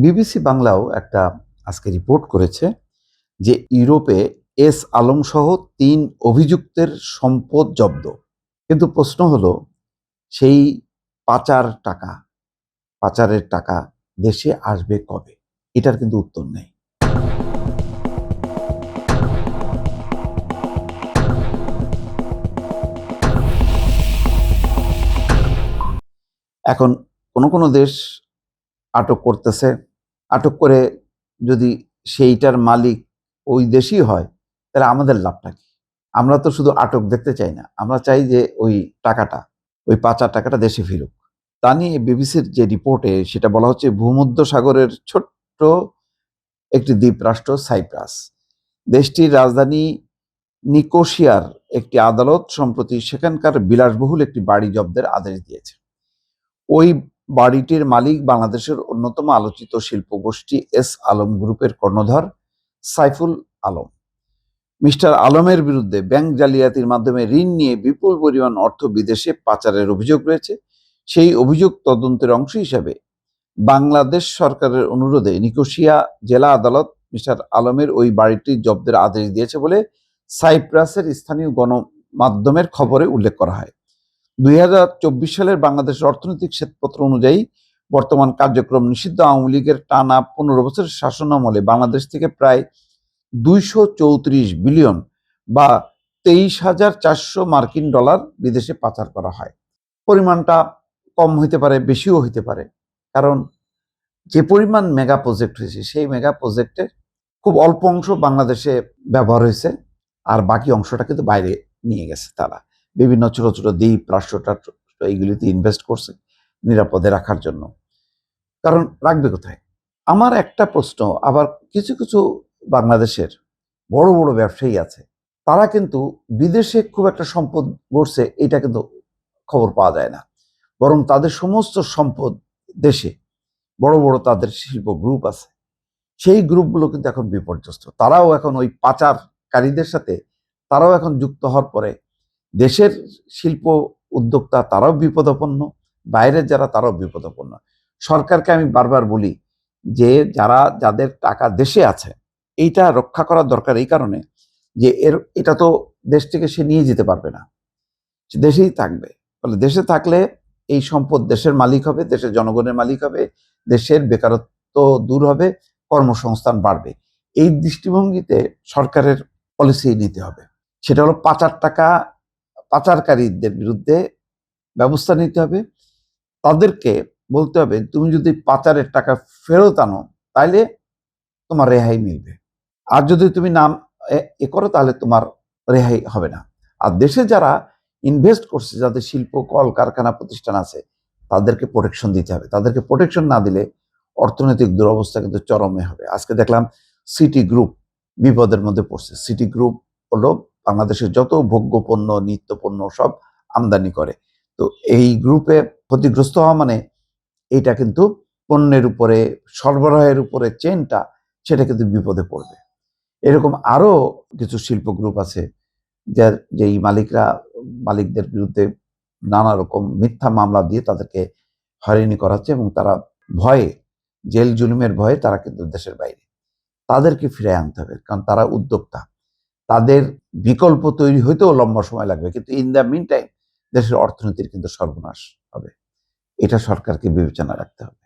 BBC বাংলাও একটা আজকে রিপোর্ট করেছে যে ইউরোপে এস আলম সহ ৩ অভিযুক্তের সম্পদ জব্দ। কিন্তু প্রশ্ন হলো, সেই পাচারের টাকা দেশে আসবে কবে? এটার কিন্তু উত্তর নেই। এখন কোনো দেশ আটক করতেছে, আটক করে যদি সেইটার মালিক ওই দেশই হয়, তাহলে আমাদের লাভটা কি? আমরা তো শুধু আটক দেখতে চাই না, আমরা চাই যে ওই পাচার টাকাটা দেশে ফিরুক। তা নিয়ে বিবিসির যে রিপোর্টে সেটা বলা হচ্ছে, ভূমধ্য সাগরের ছোট্ট একটি দ্বীপ রাষ্ট্র সাইপ্রাস, দেশটির রাজধানী নিকোসিয়ার একটি আদালত সম্প্রতি সেখানকার বিলাসবহুল একটি বাড়ি জব্দের আদেশ দিয়েছে। ওই বাড়িটির মালিক বাংলাদেশের অন্যতম আলোচিত শিল্পগোষ্ঠী এস আলম গ্রুপের কর্ণধার সাইফুল আলম। মিস্টার আলমের বিরুদ্ধে ব্যাংক জালিয়াতির মাধ্যমে ঋণ নিয়ে বিপুল পরিমাণ অর্থ বিদেশে পাচারের অভিযোগ রয়েছে। সেই অভিযোগ তদন্তের অংশ হিসাবে বাংলাদেশ সরকারের অনুরোধে নিকোসিয়া জেলা আদালত মিস্টার আলমের ওই বাড়িটি জব্দের আদেশ দিয়েছে বলে সাইপ্রাসের স্থানীয় গণমাধ্যমের খবরে উল্লেখ করা হয়। ২০২৪ সালের বাংলাদেশের অর্থনৈতিক শ্বেতপত্র অনুযায়ী বর্তমান কার্যক্রম নিষিদ্ধ আওয়ামী লীগের টানা ১৫ বছরের শাসনামলে বাংলাদেশ থেকে প্রায় ২৩৪ বিলিয়ন বা ২৩,৪০০ মার্কিন ডলার বিদেশে পাচার করা হয়। পরিমাণটা কম হইতে পারে, বেশিও হইতে পারে, কারণ যে পরিমাণ মেগা প্রজেক্ট হয়েছে সেই মেগা প্রজেক্টের খুব অল্প অংশ বাংলাদেশে ব্যবহার হয়েছে, আর বাকি অংশটা কিন্তু বাইরে নিয়ে গেছে। তারা বিভিন্ন ছোট ছোট দ্বীপ রাষ্ট্রটা এইগুলিতে ইনভেস্ট করছে নিরাপদে রাখার জন্য। কারণ রাখবে কোথায়? আমার একটা প্রশ্ন, আবার কিছু কিছু বাংলাদেশের বড় বড় ব্যবসায়ী আছে, তারা কিন্তু বিদেশে খুব একটা সম্পদ গড়ছে এটা কিন্তু খবর পাওয়া যায় না, বরং তাদের সমস্ত সম্পদ দেশে। বড় বড় তাদের শিল্প গ্রুপ আছে, সেই গ্রুপগুলো কিন্তু এখন বিপর্যস্ত। তারাও এখন ওই পাচারকারীদের সাথে তারাও এখন যুক্ত হওয়ার পরে দেশের শিল্প উদ্যোক্তা তারাও বিপদাপন্ন, বাইরের যারা তারাও বিপদাপন্ন। সরকারকে আমি বারবার বলি যে যাদের টাকা দেশে আছে এইটা রক্ষা করার দরকার, এই কারণে যে এটা তো দেশ থেকে সে নিয়ে যেতে পারবে না, সে দেশেই থাকবে। ফলে দেশে থাকলে এই সম্পদ দেশের মালিক হবে, দেশের জনগণের মালিক হবে, দেশের বেকারত্ব দূর হবে, কর্মসংস্থান বাড়বে। এই দৃষ্টিভঙ্গিতে সরকারের পলিসি নিতে হবে। সেটা হলো পাচারকারীদের বিরুদ্ধে ব্যবস্থা নিতে হবে। তাদেরকে বলতে হবে, তুমি যদি পাচারের টাকা ফেরত আনো তাইলে তোমার রেহাই মিলবে, আর যদি তুমি নাম করো তাহলে তোমার রেহাই হবে না। আর দেশে যারা ইনভেস্ট করছে, যাদের শিল্প কল কারখানা প্রতিষ্ঠান আছে, তাদেরকে প্রোটেকশন দিতে হবে। তাদেরকে প্রোটেকশন না দিলে অর্থনৈতিক দুরবস্থা কিন্তু চরমে হবে। আজকে দেখলাম সিটি গ্রুপ বিপদের মধ্যে পড়ছে। সিটি গ্রুপ হলো বাংলাদেশের যত ভোগ্যপণ্য নিত্যপণ্য সব আমদানি করে। তো এই গ্রুপে ক্ষতিগ্রস্ত হওয়া মানে এটা কিন্তু পণ্যের উপরে, সরবরাহের উপরে চেনটা, সেটা কিন্তু বিপদে পড়বে। এরকম আরো কিছু শিল্প গ্রুপ আছে যেই মালিকদের বিরুদ্ধে নানা রকম মিথ্যা মামলা দিয়ে তাদেরকে হয়রানি করাচ্ছে, এবং তারা ভয়ে, জেল জুলুমের ভয়ে তারা কিন্তু দেশের বাইরে। তাদেরকে ফিরে আনতে হবে, কারণ তারা উদ্যোক্তা। তাদের বিকল্প তৈরি হইতেও লম্বা সময় লাগবে, কিন্তু ইন দ্য মিন টাইম দেশের অর্থনীতির কিন্তু সর্বনাশ হবে। এটা সরকারকে বিবেচনা রাখতে হবে।